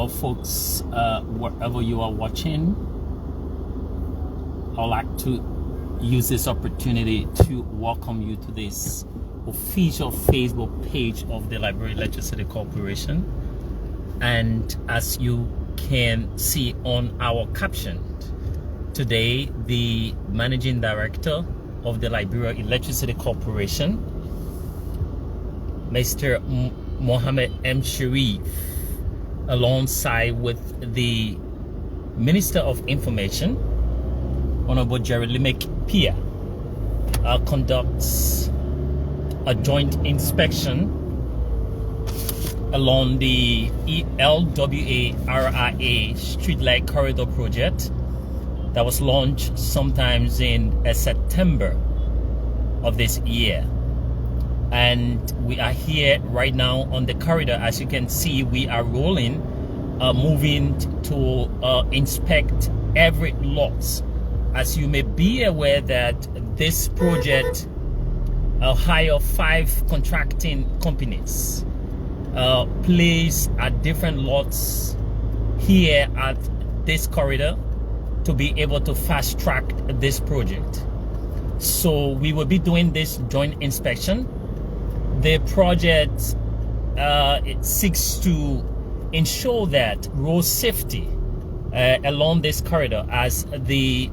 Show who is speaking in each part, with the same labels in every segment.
Speaker 1: Hello folks, wherever you are watching, I'd like to use this opportunity to welcome you to this official Facebook page of the Liberia Electricity Corporation. And as you can see on our caption, today the Managing Director of the Liberia Electricity Corporation, Mr. Mohammed M. Sharif, alongside with the Minister of Information, Honorable TrueLiberia, Pia, conducts a joint inspection along the ELWA RIA Streetlight Corridor project that was launched sometimes in September of this year. And we are here right now on the corridor. As you can see, we are rolling, moving to inspect every lot. As you may be aware that this project hire 5 contracting companies placed at different lots here at this corridor to be able to fast track this project. So we will be doing this joint inspection. The project it seeks to ensure that road safety along this corridor, as the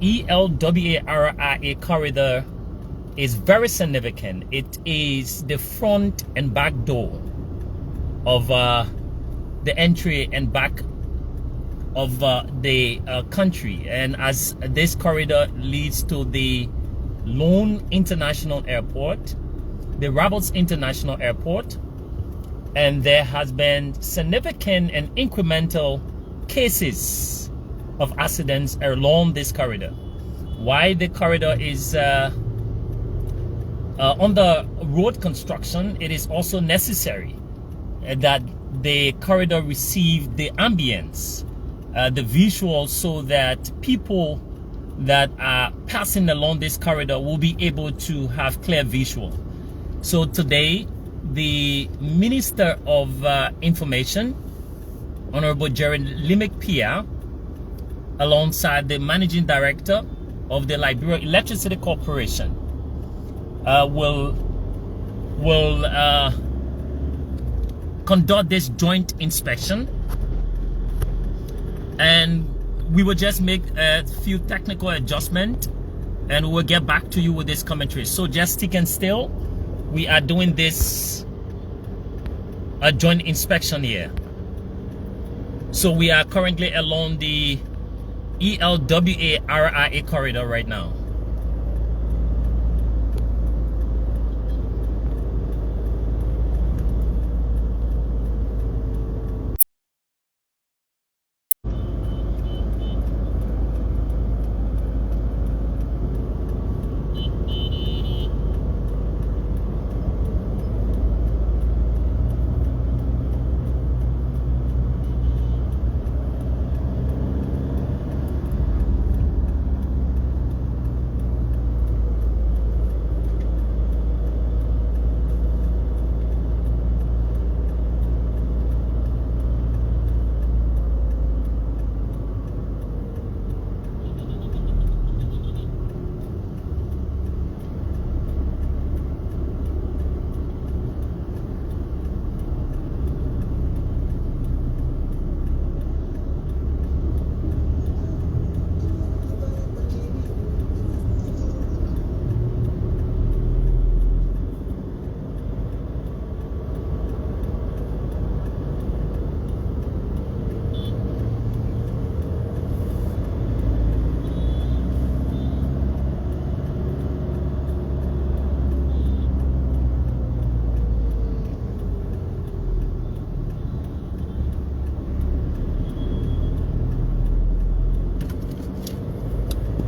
Speaker 1: ELWA RIA corridor is very significant. It is the front and back door of the entry and back of the country, and as this corridor leads to the Lone International Airport, the Roberts International Airport, and there has been significant and incremental cases of accidents along this corridor. While the corridor is under road construction, it is also necessary that the corridor receive the ambience, the visuals, so that people that are passing along this corridor will be able to have clear visual. So today, the Minister of Information, Honorable TrueLiberia, alongside the Managing Director of the Liberia Electricity Corporation, will conduct this joint inspection, and we will just make a few technical adjustments, and we will get back to you with this commentary. So just stick and still. We are doing this joint inspection here. So we are currently along the ELWA RIA corridor right now.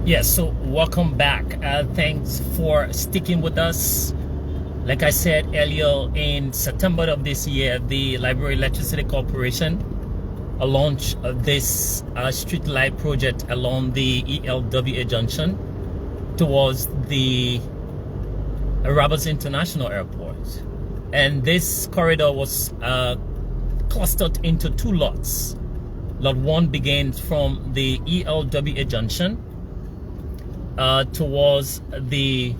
Speaker 1: Yes, so welcome back. Thanks for sticking with us. Like I said earlier, in September of this year, the Liberia Electricity Corporation launched this streetlight project along the ELWA Junction towards the Roberts International Airport. And this corridor was clustered into 2 lots. Lot 1 begins from the ELWA Junction towards the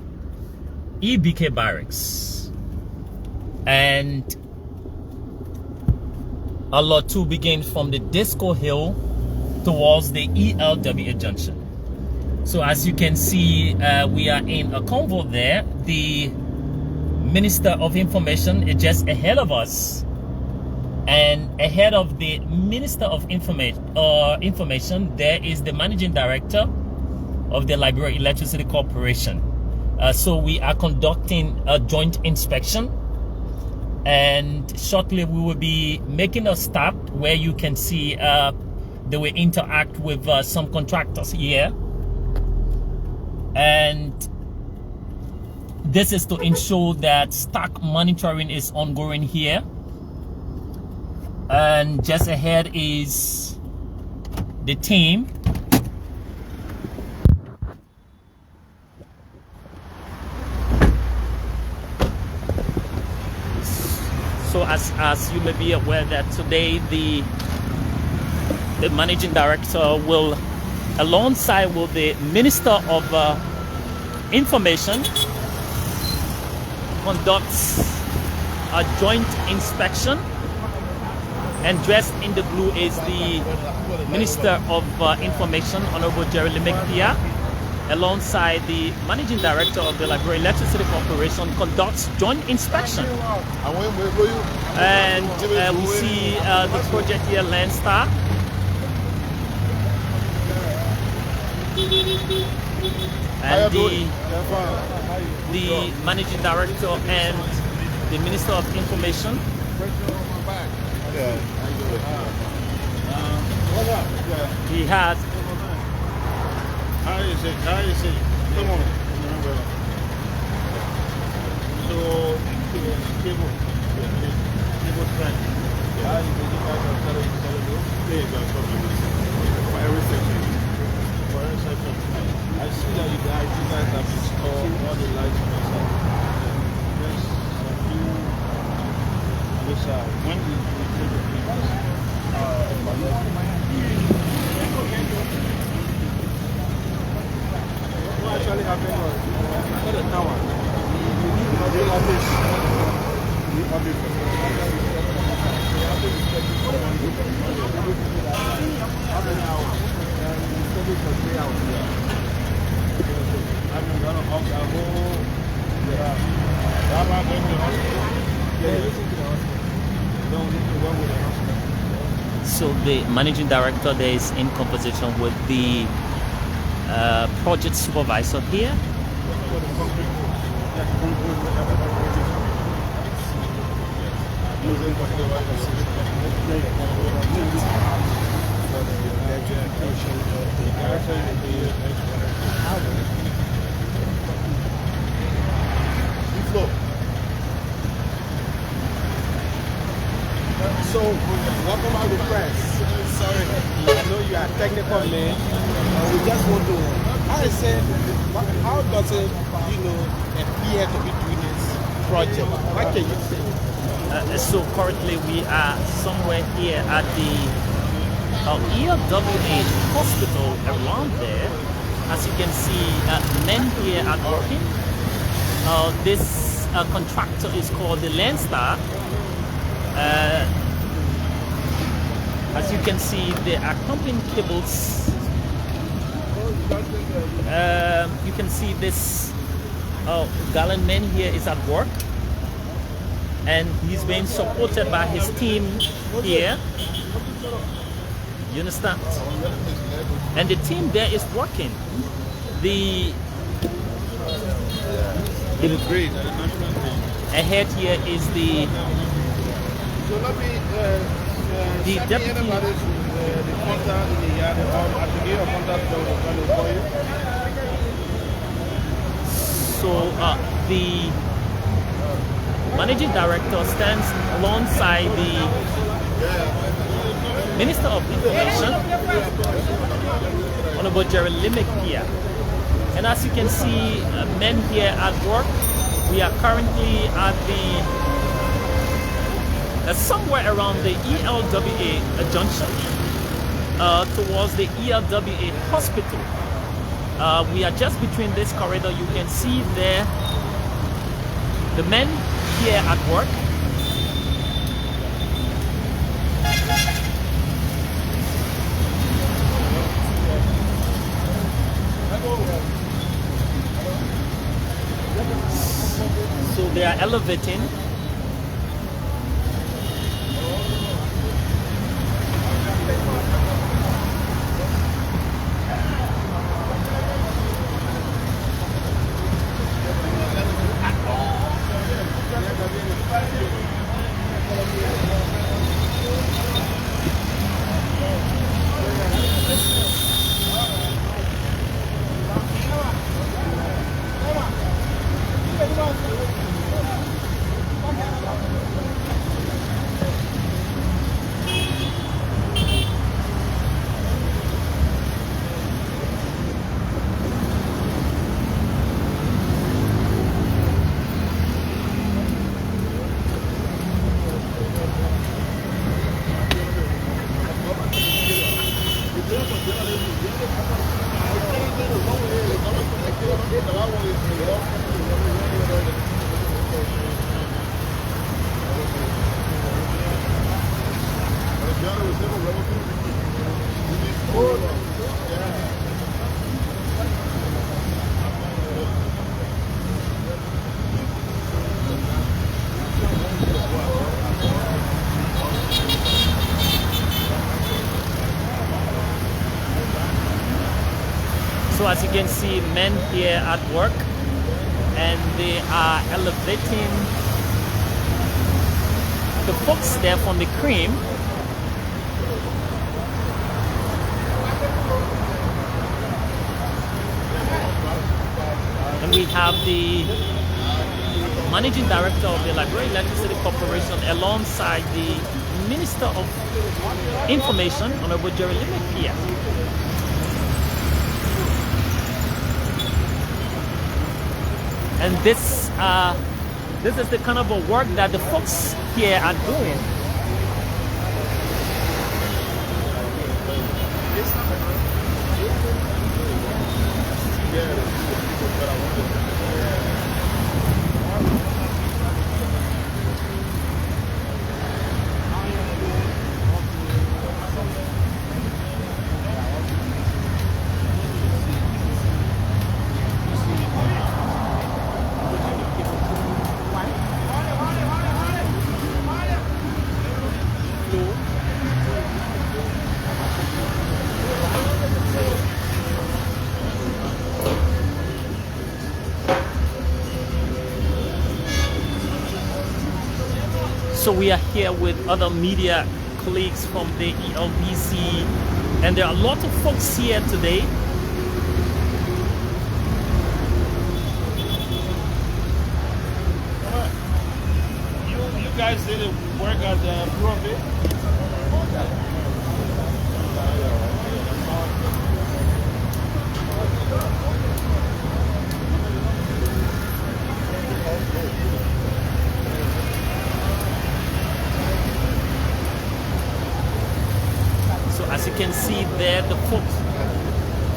Speaker 1: EBK Barracks, and Lot 2 begins from the Disco Hill towards the ELWA Junction. So as you can see, we are in a convo there. The Minister of Information is just ahead of us, and ahead of the Minister of Information there is the Managing Director of the Liberia Electricity Corporation. So we are conducting a joint inspection, and shortly we will be making a stop where you can see they will interact with some contractors here, and this is to ensure that stock monitoring is ongoing here. And just ahead is the team. So as you may be aware that today the Managing Director will, alongside with the Minister of Information, conducts a joint inspection, and dressed in the blue is the Minister of Information, Honorable Jerry Lemekpia, alongside the Managing Director of the Liberia Electricity Corporation, conducts joint inspection. And we see the project here, Landstar. And the Managing Director and the Minister of Information. He has.
Speaker 2: How is it? Come on. So, cable strength. For every section. I see that you guys have installed all the lights on the side. There's a few on the side. When we take the pictures, what actually happened was for the tower. How many hours? For 3 hours. I'm going to off the whole. I'm not going to the hospital. Don't need to work with the hospital.
Speaker 1: So the Managing Director there is in conversation with the project supervisor here.
Speaker 2: So, welcome out the press. Sorry, I know you are technical man. We just want to, how does it, appear to be doing this project? What can you say?
Speaker 1: So currently we are somewhere here at the ELWA hospital around there. As you can see, men here are working. This contractor is called the Landstar. As you can see, the accompanying cables. You can see this gallant man here is at work, and he's being supported by his team here. You understand? And the team there is working. Ahead here is the deputy. So the Managing Director stands alongside the Minister of Information, Honorable Jerry Lemekpia. And as you can see, men here at work. We are currently at the somewhere around the ELWA Junction towards the ELWA Hospital. We are just between this corridor. You can see there the men here at work. So they are elevating. So as you can see, men here at work, and they are elevating the folks there from the cream. And we have the managing director of the Liberia Electricity Corporation alongside the Minister of Information, Honorable TrueLiberia here. And this is the kind of a work that the folks here are doing. So we are here with other media colleagues from the ELWC, and there are a lot of folks here today.
Speaker 2: You guys did work at the Republic?
Speaker 1: As you can see there, the folks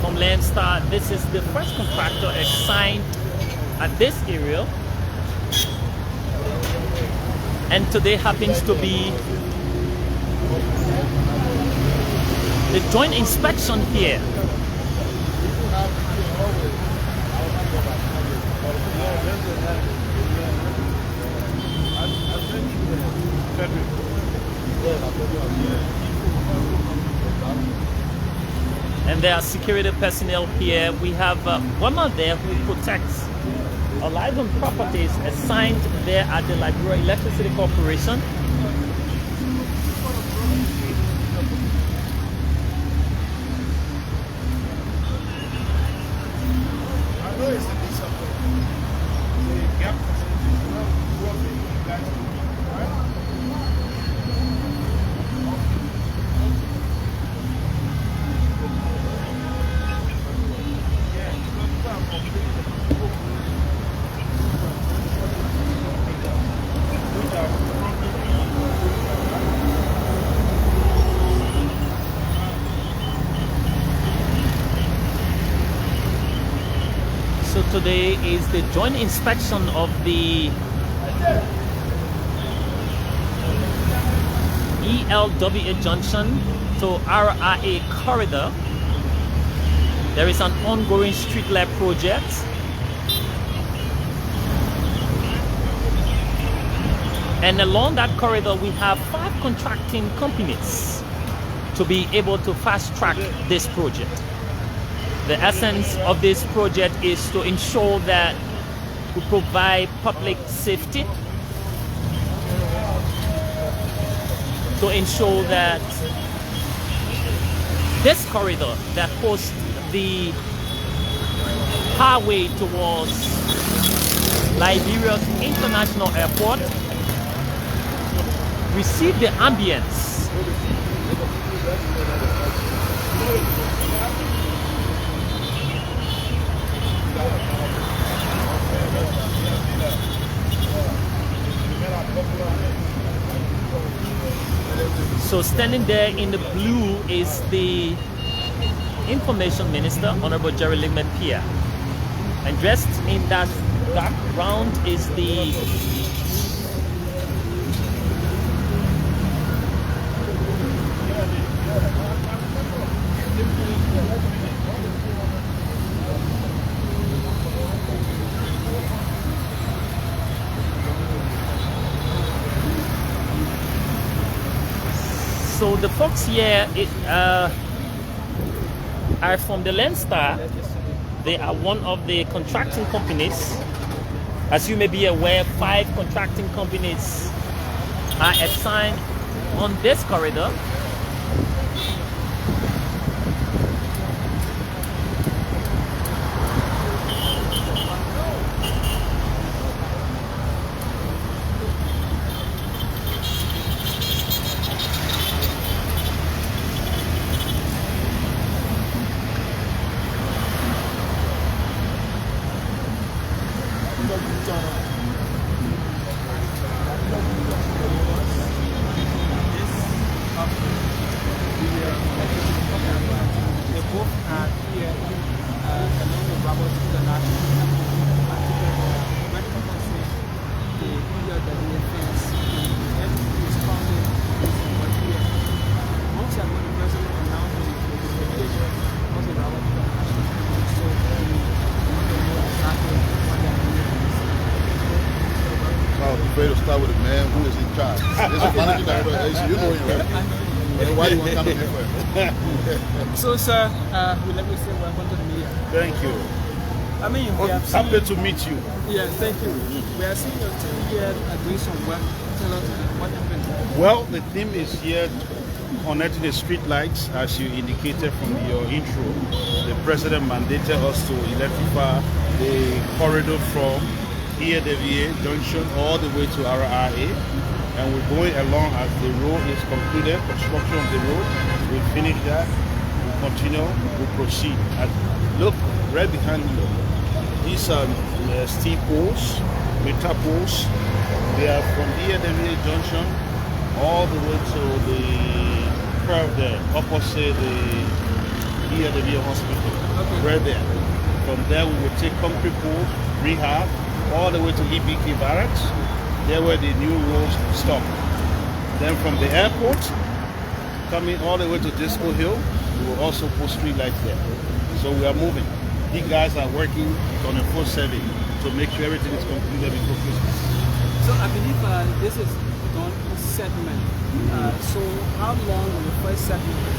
Speaker 1: from Landstar, this is the first contractor assigned at this area. And today happens to be the joint inspection here. And there are security personnel here. We have one man there who protects our lives and properties assigned there at the Liberia Electricity Corporation. So today is the joint inspection of the ELWA Junction to RIA corridor. There is an ongoing streetlight project. And along that corridor, we have 5 contracting companies to be able to fast track this project. The essence of this project is to ensure that we provide public safety, to ensure that this corridor that hosts the highway towards Liberia's international airport receive the ambience So standing there in the blue is the Information Minister, Honorable Jerry Ligman Pierre. And dressed in that dark brown is the So the folks here are from the Landstar. They are one of the contracting companies. As you may be aware, 5 contracting companies are assigned on this corridor.
Speaker 3: To start with the man who is in charge. This is managing director. You know him, right? Why do you want to come in here for?
Speaker 2: So, sir, let me say welcome to the media.
Speaker 3: Thank you.
Speaker 2: I mean, we have seen,
Speaker 3: happy to meet you.
Speaker 2: Yeah, thank you. We are seeing your team here doing some work. Tell us what happened.
Speaker 3: Well, the team is here connecting the street lights, as you indicated from your intro. The president mandated us to electrify the corridor from ELWA Junction all the way to RIA, and we're going along as the road is concluded, construction of the road. We finish that, we continue, we proceed. And look, right behind you, these are steel poles, metal poles. They are from ELWA Junction all the way to the curve there, opposite the ELWA hospital, right there. From there we will take concrete poles, rehab, all the way to EBK Barracks, there where the new roads stop. Then from the airport, coming all the way to Disco Hill, we will also put street lights there. So we are moving. These guys are working on a full survey to make sure everything is completed before Christmas.
Speaker 2: So I believe this is done in segment. So how long will the first segment be?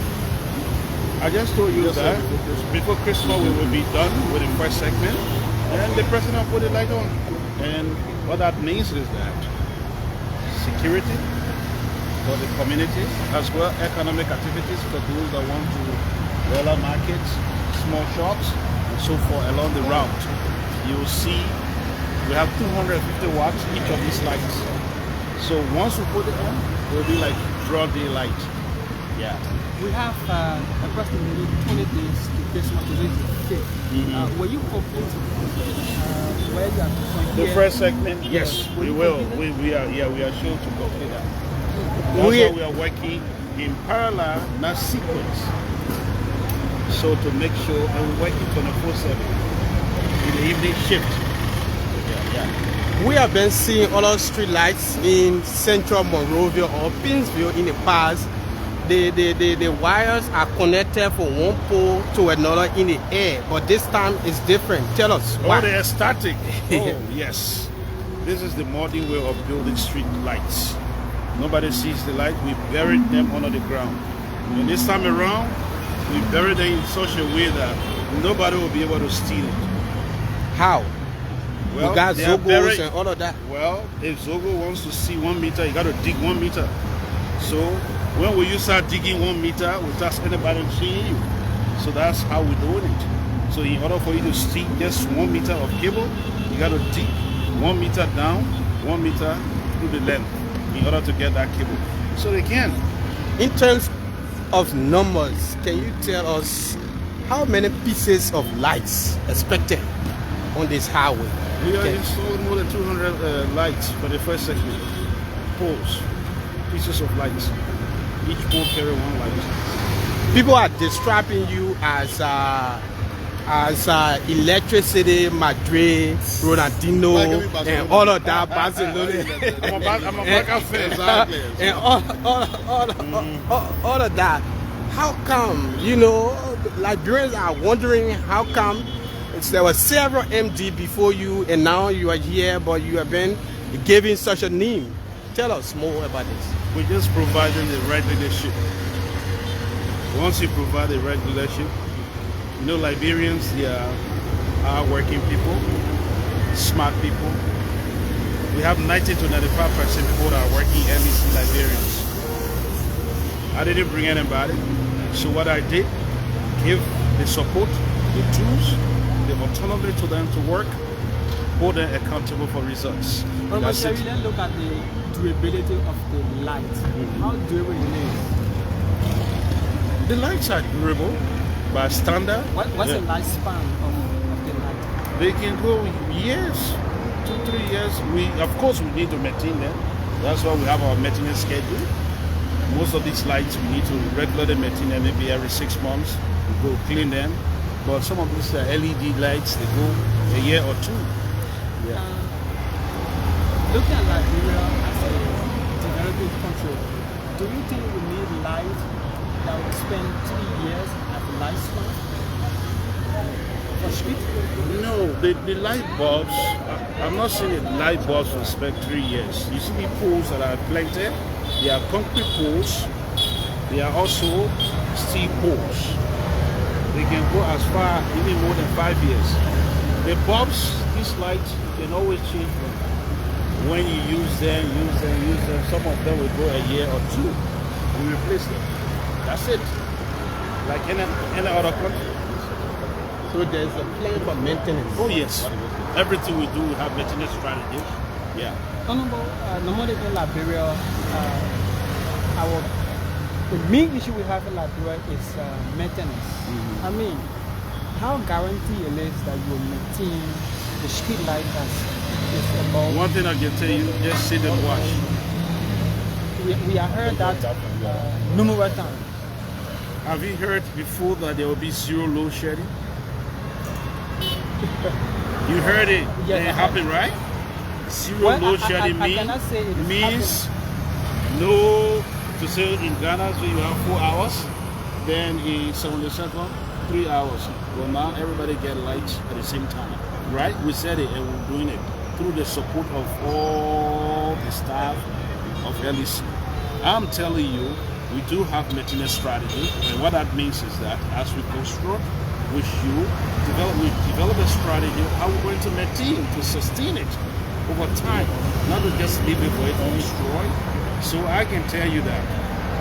Speaker 3: I just told you that before Christmas we will be done with the first segment. And the president put the light on. And what that means is that security for the communities, as well economic activities for those that want to dollar markets, small shops, and so forth along the route. You will see we have 250 watts each of these lights. So once we put it on, it will be like broad daylight. Yeah.
Speaker 2: We have approximately 20 days to Christmas to reach the 5th. Will you complete where you are from
Speaker 3: The
Speaker 2: here?
Speaker 3: first segment, yes, we will. We are sure to complete that. That's why we are working in parallel, not sequence. So to make sure, and we're working 24/7. in the evening shift.
Speaker 4: We have been seeing other street lights in central Monrovia or Pinsville in the past. The wires are connected from one pole to another in the air, but this time it's different. Tell us why.
Speaker 3: Oh, they are static. Oh, yes. This is the modern way of building street lights. Nobody sees the light. We buried them under the ground. And this time around, we buried them in such a way that nobody will be able to steal it.
Speaker 4: How?
Speaker 3: Well,
Speaker 4: you got
Speaker 3: they are
Speaker 4: Zogos
Speaker 3: buried-
Speaker 4: and all of that.
Speaker 3: Well, if Zogo wants to see 1 meter, you got to dig 1 meter. So when will you start digging 1 meter without anybody seeing you? So that's how we're doing it. So in order for you to see just 1 meter of cable, you got to dig 1 meter down, 1 meter through the length in order to get that cable. So they can.
Speaker 4: In terms of numbers, can you tell us how many pieces of lights expected on this highway?
Speaker 3: We are
Speaker 4: Okay.
Speaker 3: installing more than 200 lights for the first segment. Poles, pieces of lights. Each pole carry 1 light.
Speaker 4: People are describing you as electricity, Madrid, Ronaldinho, and all of that, Barcelona.
Speaker 3: I'm a backup fan, exactly.
Speaker 4: And all of that. How come, Liberians are wondering how come there were several MD before you and now you are here, but you have been given such a name. Tell us more about this.
Speaker 3: We're just providing the right leadership. Once you provide the right leadership, Liberians, they are hard-working people, smart people. We have 90 to 95% people that are working LEC Liberians. I didn't bring anybody. So what I did, give the support, the tools, the autonomy to them to work, hold them accountable for results.
Speaker 5: But
Speaker 3: That's
Speaker 5: shall
Speaker 3: it.
Speaker 5: we then look at the durability of the light? How durable it is?
Speaker 3: The lights are durable by standard.
Speaker 5: What's
Speaker 3: Yeah.
Speaker 5: the lifespan of the light?
Speaker 3: They can go years, 2-3 years. Of course, we need to maintain them. That's why we have our maintenance schedule. Most of these lights we need to regularly maintain them, maybe every 6 months. We go clean them. But some of these LED lights, they go a year or 2. Yeah.
Speaker 5: Looking at Liberia as a developing country, do you think we need light that will spend 3 years at the lifespan for street?
Speaker 3: No, the light bulbs, I'm not saying the light bulbs will spend 3 years. You see the poles that are planted, they are concrete poles. They are also steel poles. They can go as far, even more than 5 years. The bulbs, these lights, you can always change them. When you use them, some of them will go a year or 2. We replace them. That's it. Like any other country.
Speaker 4: So there's a plan for maintenance.
Speaker 3: Oh yes. Everything we do, we have maintenance strategy. Yeah.
Speaker 5: Normally in Liberia, the main issue we have in Liberia is maintenance. I mean, how guarantee it is that you will maintain the street light as is about?
Speaker 3: One thing I can tell you, just sit and watch.
Speaker 5: We have heard that numerous times.
Speaker 3: Have you heard before that there will be 0 load shedding? You heard it.
Speaker 5: Yes,
Speaker 3: It
Speaker 5: I
Speaker 3: happened, right? 0
Speaker 5: Well,
Speaker 3: load
Speaker 5: I
Speaker 3: shedding
Speaker 5: cannot say it is
Speaker 3: means no, to say in Ghana, so you have 4 hours, then in 72nd, 3 hours. Well, now everybody get lights at the same time, right? We said it and we're doing it through the support of all the staff of LEC. I'm telling you, we do have maintenance strategy, and what that means is that as we construct with you, we develop a strategy how we're going to maintain, to sustain it over time, not to just leave it for it to destroy. So I can tell you that.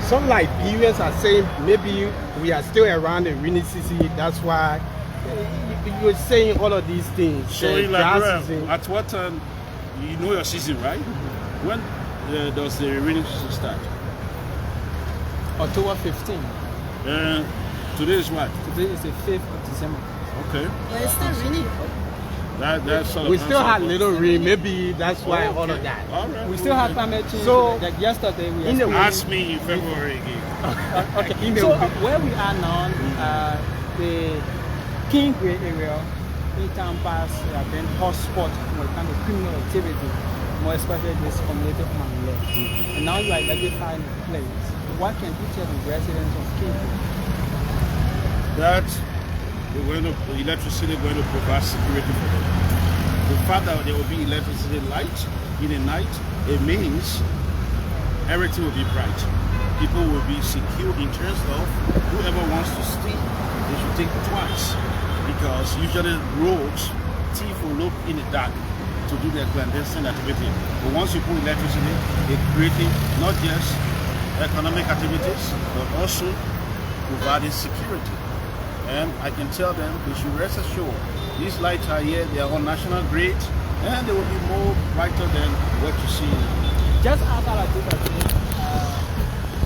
Speaker 4: Some Liberians are saying maybe we are still around the rainy season. That's why you're saying all of these things.
Speaker 3: So
Speaker 4: The
Speaker 3: in
Speaker 4: dry
Speaker 3: Liberia,
Speaker 4: season.
Speaker 3: at what time, you know your season, right? When does the rainy season start?
Speaker 5: October 15.
Speaker 3: Today is what?
Speaker 5: Today is the 5th of December.
Speaker 3: Okay.
Speaker 6: But it's still raining.
Speaker 3: That's sort of
Speaker 4: We still had
Speaker 3: answer.
Speaker 4: little rain. Maybe that's why
Speaker 3: Oh,
Speaker 4: all of
Speaker 3: okay.
Speaker 4: that.
Speaker 3: All right.
Speaker 5: We still have climate change.
Speaker 4: So,
Speaker 5: like yesterday, we
Speaker 4: in the
Speaker 5: experienced-
Speaker 3: Ask me in February again.
Speaker 5: Okay, so where we are now, the King Gray area, in-town parks have been hotspot when it comes to criminal activity, more especially this community man left. And now you are identifying a place. What can you tell the residents of Kingston?
Speaker 3: That electricity going to provide security for them. The fact that there will be electricity light in the night, it means everything will be bright. People will be secure in terms of whoever wants to steal, they should think twice. Because usually roads, thief will look in the dark to do their clandestine activity. But once you put electricity, it's creating not just economic activities, but also providing security. And I can tell them they should rest assured. These lights are here, they are on national grid, and they will be more brighter than what you see.
Speaker 5: Just after I did that,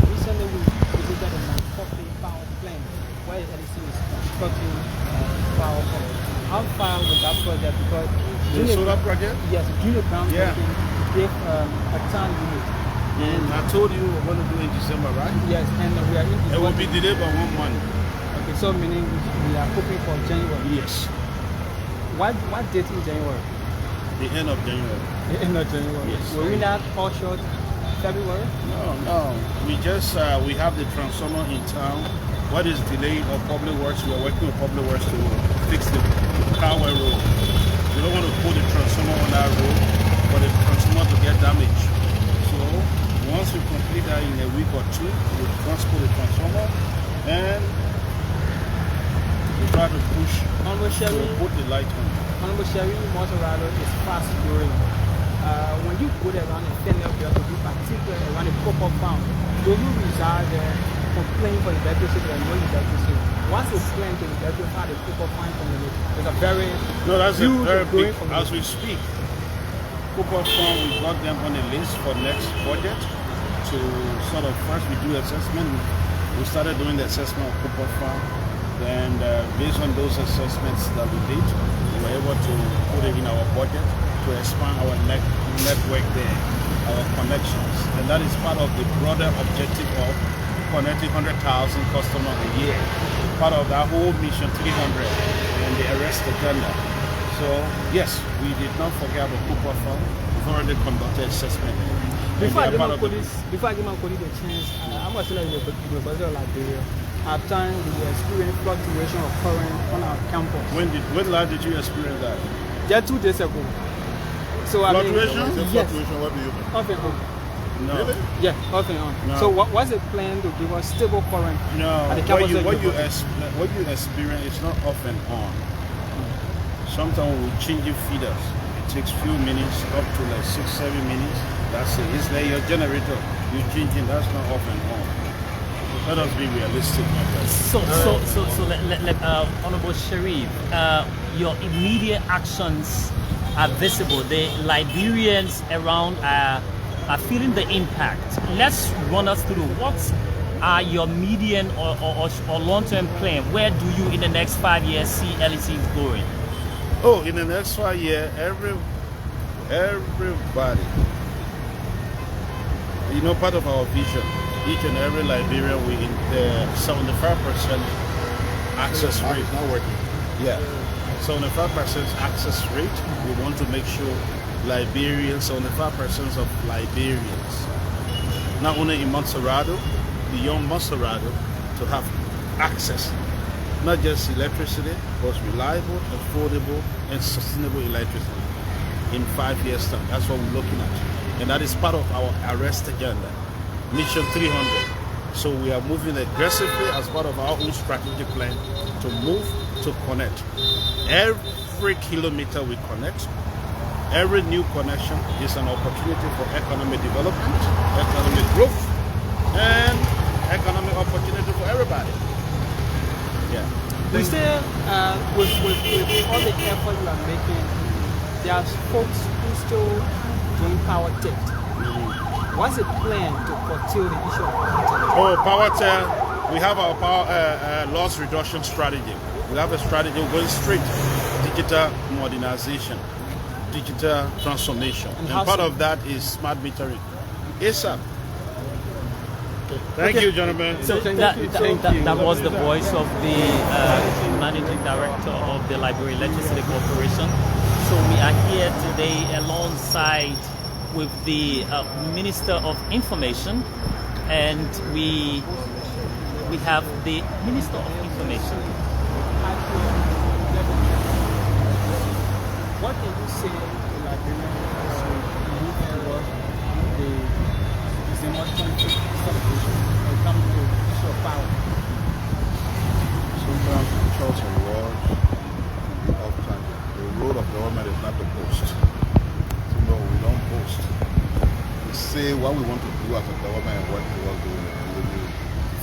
Speaker 5: recently we visited a non-profit power plant where LEC is constructing power plant. How far with that project? Because
Speaker 3: The solar project?
Speaker 5: yes, during the groundbreaking, gave a time limit.
Speaker 3: And I told you we're going to do it in December, right?
Speaker 5: Yes, and we are in.
Speaker 3: It will be delayed by 1 month.
Speaker 5: Okay, so meaning we are hoping for January.
Speaker 3: Yes.
Speaker 5: What date in January?
Speaker 3: The end of January.
Speaker 5: The end of January.
Speaker 3: Yes.
Speaker 5: Will we not fall short February?
Speaker 3: No. We just we have the transformer in town. What is delayed of public works? We are working with public works to fix the power road. We don't want to put the transformer on that road for the transformer to get damaged. So once we complete that in a week or two, we'll transport the transformer and we try to push to put the light on.
Speaker 5: Honorable Sherry Motorado is fast growing. When you go around a fennel belt, to be particular around a copper farm, do you reside there complain for electricity and no electricity? What's your plan to electrify the copper farm community? It's a very
Speaker 3: that's a very big,
Speaker 5: community.
Speaker 3: as we speak. Copper Farm, we got them on the list for next budget to sort of first we do assessment. We started doing the assessment of Copper Farm. And based on those assessments that we did, we were able to put it in our budget to expand our network there, our connections. And that is part of the broader objective of connecting 100,000 customers a year. Part of that whole mission 300 and the arrest agenda. So yes, we did not forget about Cooper Farm. We've already conducted assessment.
Speaker 5: Before I give my colleagues a chance, I'm going to tell you the Republic of Liberia. At times we experience fluctuation of current on our campus.
Speaker 3: When last did you experience that?
Speaker 5: Just 2 days ago. So
Speaker 3: Fluctuation?
Speaker 5: Yes.
Speaker 2: Fluctuation, what do you mean?
Speaker 5: Off and on.
Speaker 3: No.
Speaker 2: Really?
Speaker 5: Yeah, off and on.
Speaker 3: No.
Speaker 5: So what's the plan to give us stable current
Speaker 3: No,
Speaker 5: at the campus?
Speaker 3: what you experience is not off and on. Sometimes we change feeders. It takes few minutes, up to like 6-7 minutes. That's it. It's like your generator. You're changing. That's not off and on. Let us be realistic, my brother.
Speaker 1: So, Honorable Sharif, your immediate actions are visible. The Liberians around are feeling the impact. Let's run us through what are your median or long-term plan. Where do you, in the next 5 years, see LEC going?
Speaker 3: Oh, in the next 5 years, everybody, part of our vision, each and every Liberian, we in the 75% access rate.
Speaker 2: It's not working.
Speaker 3: Yeah, 75% access rate. We want to make sure Liberians, 75% of Liberians, not only in Montserrado, beyond Montserrado, to have access, not just electricity, but reliable, affordable, and sustainable electricity in 5 years' time. That's what we're looking at. And that is part of our arrest agenda, Mission 300. So we are moving aggressively as part of our own strategic plan to move to connect. Every kilometer we connect, every new connection is an opportunity for economic development, economic growth, and economic opportunity for everybody. Yeah.
Speaker 5: We say with all the effort you are making, there are folks who still doing power theft. What's the plan to curtail the issue of power theft?
Speaker 3: Oh, power theft. We have our power loss reduction strategy. We have a strategy going straight digital modernization, digital transformation, and part of that is smart metering. ASAP. Thank you, gentlemen.
Speaker 1: So that was the voice of the Managing Director of the Liberia Legislative Corporation. So we are here today alongside with the Minister of Information, and we have the Minister of Information.
Speaker 5: What can you say to Liberians to move towards the December 25th celebration when it comes to issue of power?
Speaker 6: Sometimes pictures and words can be off target. The role of government is not to boast. So no, we don't boast. We say what we want to do as a government and what we want to do. And we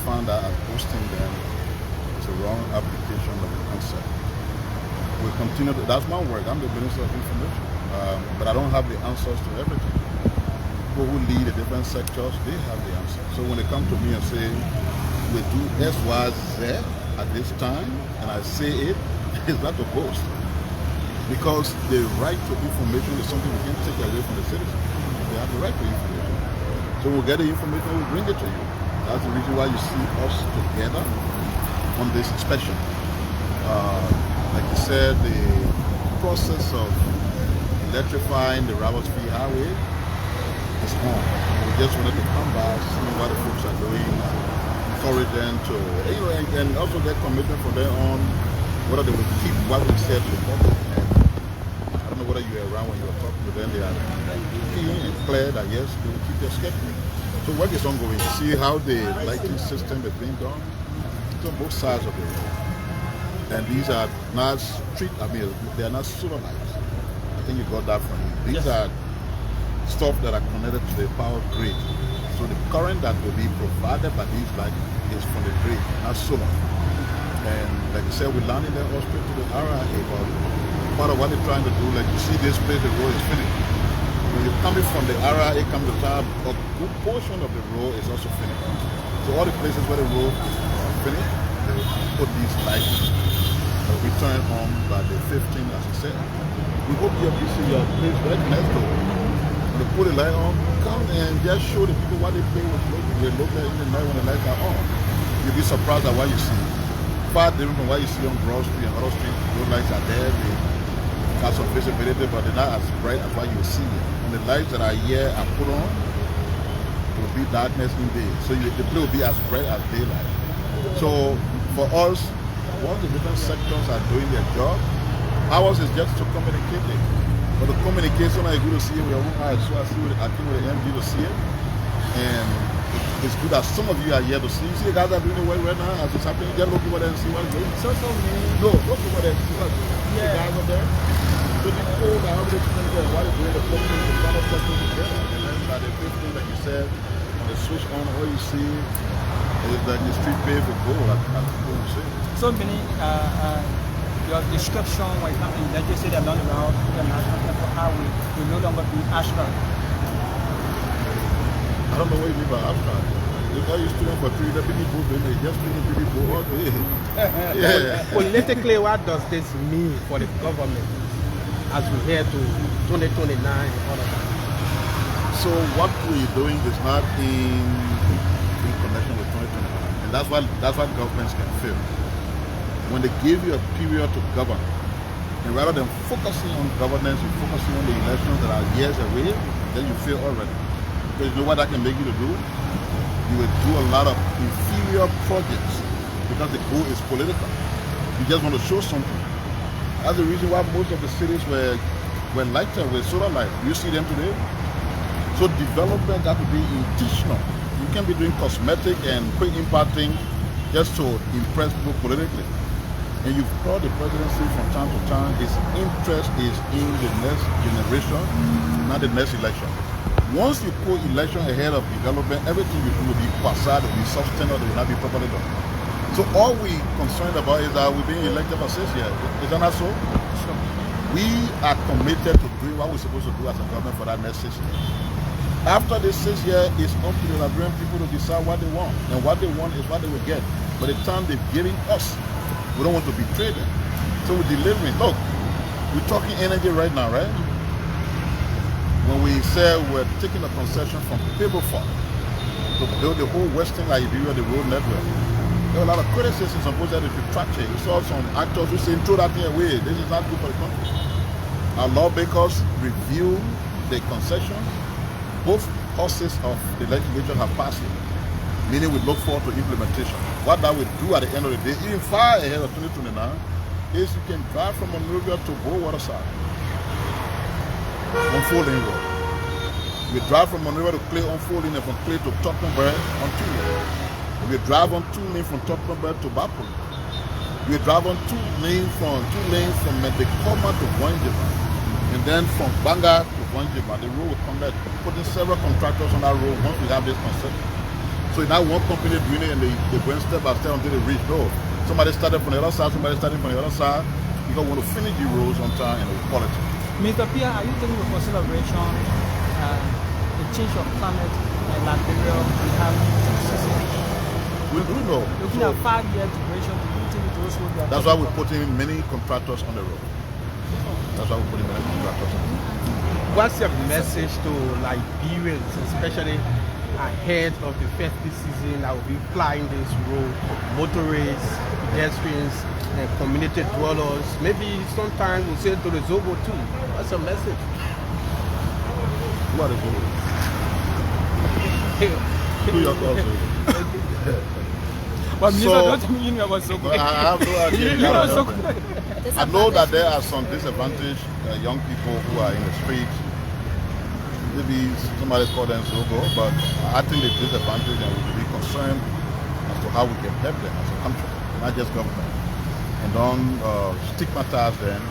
Speaker 6: found that as boasting them is a wrong application of the concept. We continue to, that's my work. I'm the Minister of Information. But I don't have the answers to everything. People who lead the different sectors, they have the answers. So when they come to me and say, we do X, Y, Z at this time, and I say it, it's not to boast. Because the right to information is something we can't take away from the citizens. They have the right to information. So we'll get the information, we'll bring it to you. That's the reason why you see us together on this inspection. Like you said, the process of electrifying the Robertsfield Highway is on. We just wanted to come by, see what the folks are doing, encourage them to, and also get commitment from them on whether they will keep what we said to the public. And I don't know whether you were around when you were talking to them. They are keen and clear that yes, they will keep their schedule. So work is ongoing. See how the lighting system is being done. It's on both sides of the road. And these are not they are not solar lights. I think you got that from me. These are stuff that are connected to the power grid. So the current that will be provided by these lights is from the grid, not solar. And like I said, we're landing them all straight to the RIA. But part of what they're trying to do, like you see this place, the road is finished. When you're coming from the RIA, come to the top, a good portion of the road is also finished. So all the places where the road is finished, they will put these lights. We turn on by the 15th, as I said. We hope you see your place right next door. When they put the light on, come and just show the people what they play with. They look at in the night when the lights are on. You'll be surprised at what you see. Far different from what you see on Broad Street and other streets. Those lights are there, they got some visibility, but they're not as bright as what you see. And the lights that are here are put on, it will be darkness in day. So the place will be as bright as daylight. So for us, once the different sectors are doing their job, ours is just to communicate it. But the communication are good to see it with your own eyes. So I think with the MD to see it. And it's good that some of you are here to see. You see the guys are doing the work right now as it's happening. Just look over there and see what's going on.
Speaker 5: So many.
Speaker 6: No, look over there and see what's going on. The guys are there. So the code and everything there, what is doing, the plumbing, the final plumbing together. And then by the 15th, like you said, when they switch on, all you see is that the street paved with gold, as people will say.
Speaker 5: So many, your description when it comes to legislative along the route, the National Temple Highway will no longer be asphalt.
Speaker 6: I don't know what you mean by asphalt. If I used to them for 3, the big boat, they just big boat all day. Yeah.
Speaker 4: Politically, what does this mean for the government as we head to 2029 and all of that?
Speaker 6: So what we're doing is not in connection with 2029. And that's what governments can feel. When they give you a period to govern, and rather than focusing on governance, you're focusing on the elections that are years away, then you feel already. Because you know what that can make you to do? You will do a lot of inferior projects because the goal is political. You just want to show something. That's the reason why most of the cities were lighter with solar light. You see them today? So development got to be intentional. You can't be doing cosmetic and quick impact things just to impress people politically. And you've heard the presidency from time to time, his interest is in the next generation, not the next election. Once you put election ahead of development, everything you do will be facade, will be sustainable, will not be properly done. So all we're concerned about is that we're being elected for 6 years. Is that not so? Sure. We are committed to doing what we're supposed to do as a government for that next 6 years. After this 6 years, it's up to the Liberian people to decide what they want. And what they want is what they will get. By the time they've given us, we don't want to betray them. So we're delivering. Look, we're talking energy right now, right? When we say we're taking a concession from people farm, to build the whole Western Liberia, the road network. There were a lot of criticism supposed that if you track it. You saw some actors who saying, throw that thing away, this is not good for the country. Our lawmakers review the concession. Both houses of the legislature have passed it, meaning we look forward to implementation. What that will do at the end of the day, even far ahead of 2029, is you can drive from Monrovia to Bowater South on 4-lane road. You drive from Monrovia to Clay on 4-lane and from Clay to Tottenberg on 2-lane. You drive on 2-lane from Tottenberg to Bapoli. You drive on 2-lane from Medekoma to Wanjiba. And then from Banga to Wanjiba, the road will come back, putting several contractors on that road once we have this concession. So now one company doing it and they went step by step until they reach road. Somebody started from the other side, somebody started from the other side. Because we want to finish the roads on time and with quality.
Speaker 5: Mr. Pierre, are you taking into consideration the change of climate in Liberia we have season?
Speaker 6: We do know.
Speaker 5: Looking at 5-year duration, do you think those will be?
Speaker 6: That's why we put in many contractors on the road. That's why we put in many contractors on the road.
Speaker 4: What's your message to Liberians, especially ahead of the festive season that will be flying this road, motorists, pedestrians, and community dwellers? Maybe sometimes we'll say to the Zobo too. What's your message?
Speaker 6: Who are the Zobos? Who your calls?
Speaker 5: But Minister, don't mean you about Zobo.
Speaker 6: I have no idea. I know that there are some disadvantaged young people who are in the streets. Maybe somebody call them Zogo, but I think they're disadvantaged and we should be concerned as to how we can help them as a country, not just government. And don't stigmatize them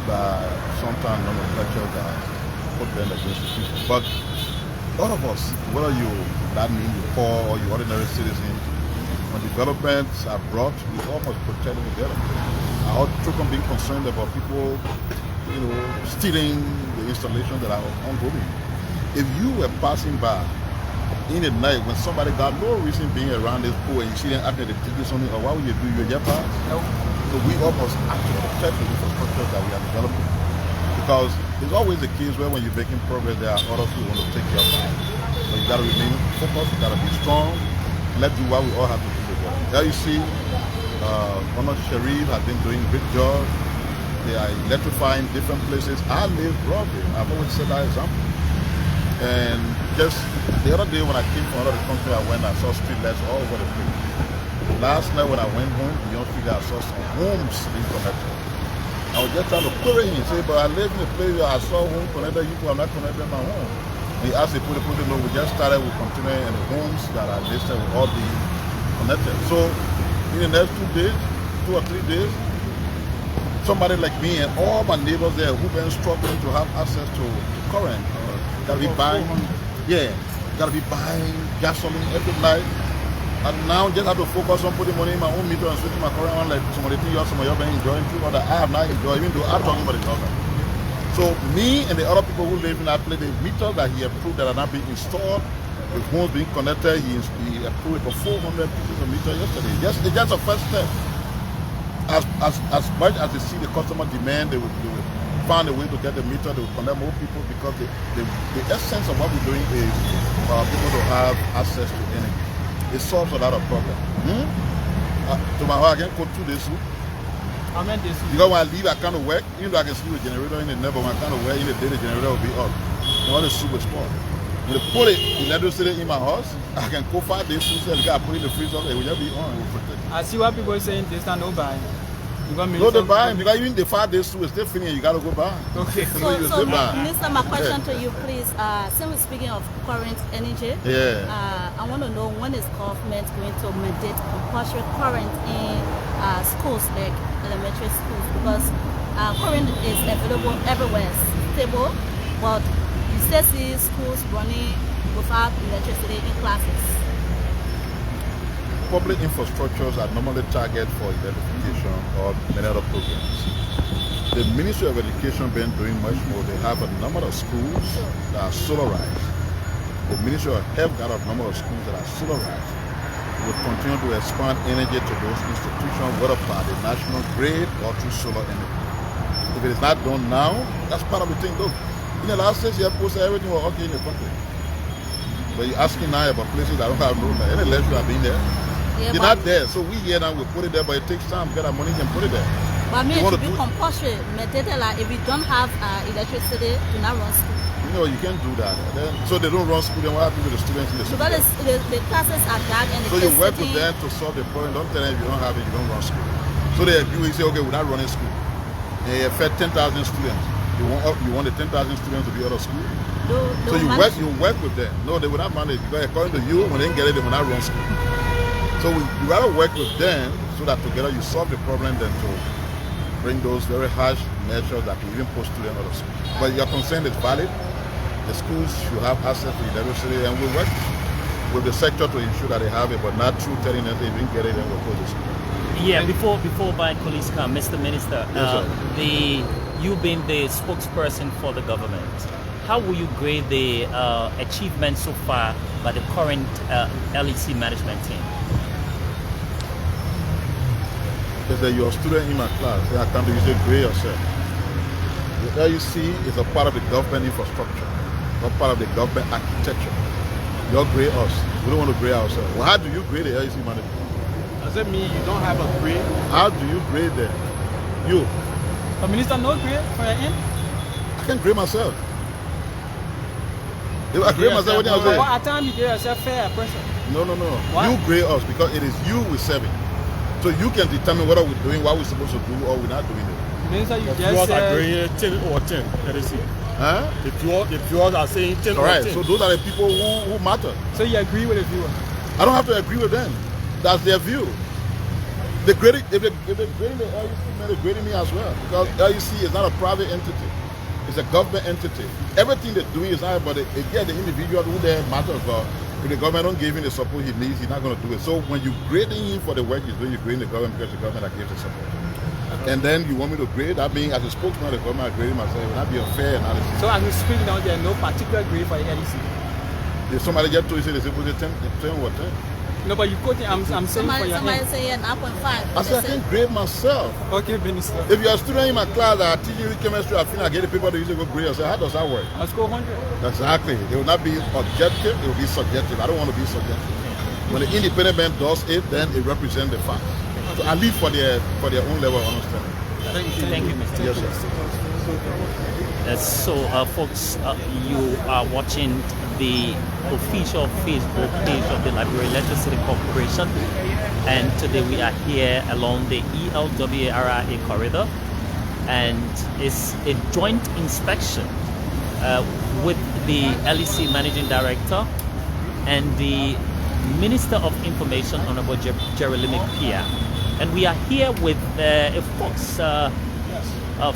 Speaker 6: by sometimes nomenclatures that put them against the people. But all of us, whether that means you poor or you ordinary citizen, when developments are brought, we all must protect them together. I also being concerned about people, stealing the installations that are ongoing. If you were passing by in the night when somebody got no reason being around this pool and you see them after they do something, or what would you do? You just pass? No. So we almost actually protect the infrastructure that we are developing. Because it's always the case where when you're making progress, there are others who want to take your life. So you got to remain focused, you got to be strong, and let's do what we all have to do together. There you see, Honor Sharif has been doing a great job. They are electrifying different places. I live broadly. I've always said that example. And just the other day when I came from another country, I saw streetlights all over the place. Last night when I went home, the young figure, I saw some homes being connected. I was just trying to query him, say, but I live in a place where I saw home connected, you people are not connected my home. And he asked the people, no, we just started, we continue, and the homes that are listed will all be connected. So in the next 2 days, 2 or 3 days, somebody like me and all my neighbors there who've been struggling to have access to current, gotta be buying gasoline every night. And now just have to focus on putting money in my own meter and switching my current on, like some of the things some of you have been enjoying too, or that I have not enjoyed, even though I'm talking about the government. So me and the other people who live in that place, the meters that he approved that are not being installed, the phones being connected, he approved for 400 pieces of meter yesterday. It's just a first step. As much as they see the customer demand, they will find a way to get the meter, they will connect more people, because the essence of what we're doing is for people to have access to energy. It solves a lot of problems. To my heart, I can go through this. Because when I leave, I kind of work, even though I can see the generator in the never, when I kind of work, in the day the generator will be up. And all the soup is spoiled. When they put it, electricity in my house, I can go 5 days, so I put it in the freezer, it will just be on, it will protect.
Speaker 5: I see what people are saying, they stand no buying.
Speaker 6: No, they buy, because even the 5 days is still finished, you got to go buy.
Speaker 5: Okay.
Speaker 7: So Minister, my question to you, please, since we're speaking of current energy, I want to know, when is government going to mandate compulsory current in schools, like elementary schools? Because current is available everywhere, stable, but you still see schools running without electricity in classes.
Speaker 6: Public infrastructures are normally targeted for electrification or many other programs. The Ministry of Education been doing much more. They have a number of schools that are solarized. The Ministry of Health got a number of schools that are solarized. We will continue to expand energy to those institutions, whether by the national grid or through solar energy. If it is not done now, that's part of the thing. Look, in the last 6 years, everything was okay in the country. But you're asking now about places that don't have road light. Any lecturer have been there.
Speaker 7: Yeah,
Speaker 6: You're not there. So we here now, we put it there, but it takes time to get our money and put it there.
Speaker 7: But I mean,
Speaker 6: You
Speaker 7: it
Speaker 6: wanna
Speaker 7: should be
Speaker 6: do it?
Speaker 7: compulsory. Mandated, like if you don't have electricity, do not run school.
Speaker 6: You know, you can't do that. Then, so they don't run school, then what happens with the students in the school?
Speaker 7: Because the classes are dark and the
Speaker 6: So you
Speaker 7: kids
Speaker 6: work with
Speaker 7: sitting-
Speaker 6: them to solve the problem. Don't tell them if you don't have it, you don't run school. So they agree, you say, okay, we're not running school. And you fed 10,000 students. You want the 10,000 students to be out of school? So you work with them. No, they will not manage because according to you, when they get it, they will not run school. So we rather work with them so that together you solve the problem than to bring those very harsh measures that will even push students out of school. But your concern is valid. The schools should have access to electricity, and we work with the sector to ensure that they have it, but not through telling them they didn't get it and we'll close the school.
Speaker 1: Yeah, before my colleagues come, Mr. Minister, you being the spokesperson for the government, how will you grade the achievements so far by the current LEC management team?
Speaker 6: Is that you're a student in my class, then I come to you say grade yourself. The LEC is a part of the government infrastructure, not part of the government architecture. You grade us. We don't want to grade ourselves. Well, how do you grade the LEC management?
Speaker 4: Does it mean you don't have a grade?
Speaker 6: How do you grade them? You.
Speaker 5: But Minister, no grade for your end?
Speaker 6: I can grade myself. If I grade myself, what do I say?
Speaker 5: At times you give yourself fair pressure.
Speaker 6: No.
Speaker 5: Why?
Speaker 6: You grade us because it is you we're serving. So you can determine whether we're doing what we're supposed to do or we're not doing it.
Speaker 5: Minister, you
Speaker 2: The
Speaker 5: just
Speaker 2: viewers are
Speaker 5: said...
Speaker 2: agreeing 10 or 10. Let us see.
Speaker 6: Huh?
Speaker 2: The viewers are saying 10 or
Speaker 6: Correct.
Speaker 2: 10.
Speaker 6: So those are the people who matter.
Speaker 5: So you agree with the viewer?
Speaker 6: I don't have to agree with them. That's their view. They grading, if they're grading the LEC, man, they're grading me as well. Because LEC is not a private entity. It's a government entity. Everything they're doing is not about it. Again, the individual who there matters, but if the government don't give him the support he needs, he's not going to do it. So when you're grading him for the work he's doing, you're grading the government because the government that gives the support. And then you want me to grade, that being as a spokesman of the government, I grade myself. It will not be a fair analysis.
Speaker 5: So as we speak now, there is no particular grade for the LEC?
Speaker 6: If somebody get to you, say, they say, put it 10 what, 10?
Speaker 5: No, but you quoting, I'm saying for your
Speaker 7: Somebody
Speaker 5: end.
Speaker 7: say 9.5.
Speaker 6: I said, I can grade myself.
Speaker 5: Okay, Minister.
Speaker 6: If you're a student in my class that are teaching you chemistry, I feel I get the people to use to go grade yourself. How does that work?
Speaker 5: I'll score 100.
Speaker 6: Exactly. It will not be objective, it will be subjective. I don't want to be subjective. When the independent man does it, then it represents the fact. So I leave for their own level of understanding.
Speaker 1: Thank you, Mr.
Speaker 6: Yes, sir.
Speaker 1: So, folks, you are watching the official Facebook page of the Liberia Electricity Corporation, and today we are here along the ELWA RIA corridor, and it's a joint inspection with the LEC Managing Director and the Minister of Information, Honorable Jeremy Pia. And we are here with folks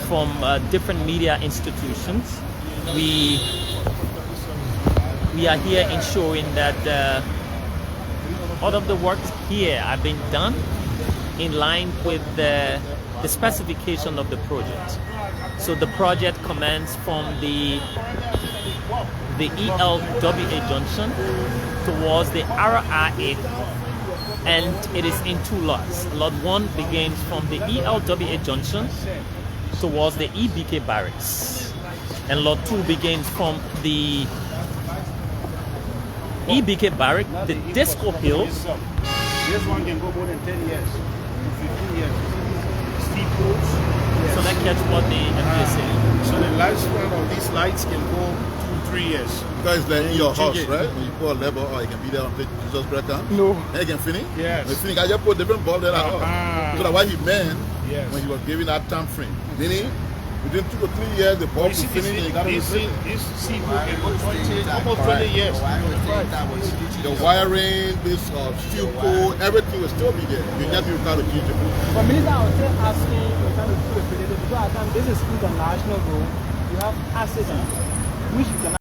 Speaker 1: from different media institutions. We are here ensuring that all of the works here have been done in line with the specification of the project. So the project commenced from the ELWA Junction towards the RIA, and it is in two lots. Lot 1 begins from the ELWA Junction towards the EBK Barracks, and Lot 2 begins from the EBK Barrack, the Disco Hills.
Speaker 3: This one can go more than 10 years, 15 years. Steep roads.
Speaker 1: So that catch what the MPA saying.
Speaker 3: So the lifespan of these lights can go 2-3 years.
Speaker 6: Because it's like in your house,
Speaker 3: Change it.
Speaker 6: right? When you put a level, or you can be there until Jesus Christ comes.
Speaker 5: No.
Speaker 6: And you can finish?
Speaker 3: Yes.
Speaker 6: When you finish, I just put different bulb there.
Speaker 3: Uh-huh.
Speaker 6: So that what he meant
Speaker 3: Yes.
Speaker 6: when he was giving that time frame. Meaning, within 2 to 3 years, the bulb will finish and you got to replace it.
Speaker 3: This seafood can go almost 20 years.
Speaker 6: The wiring, this steel pole, everything will still be there. You just be required to change the pole.
Speaker 5: But Minister, I was still asking, you're trying to do a because at times this is international road. You have assets which you can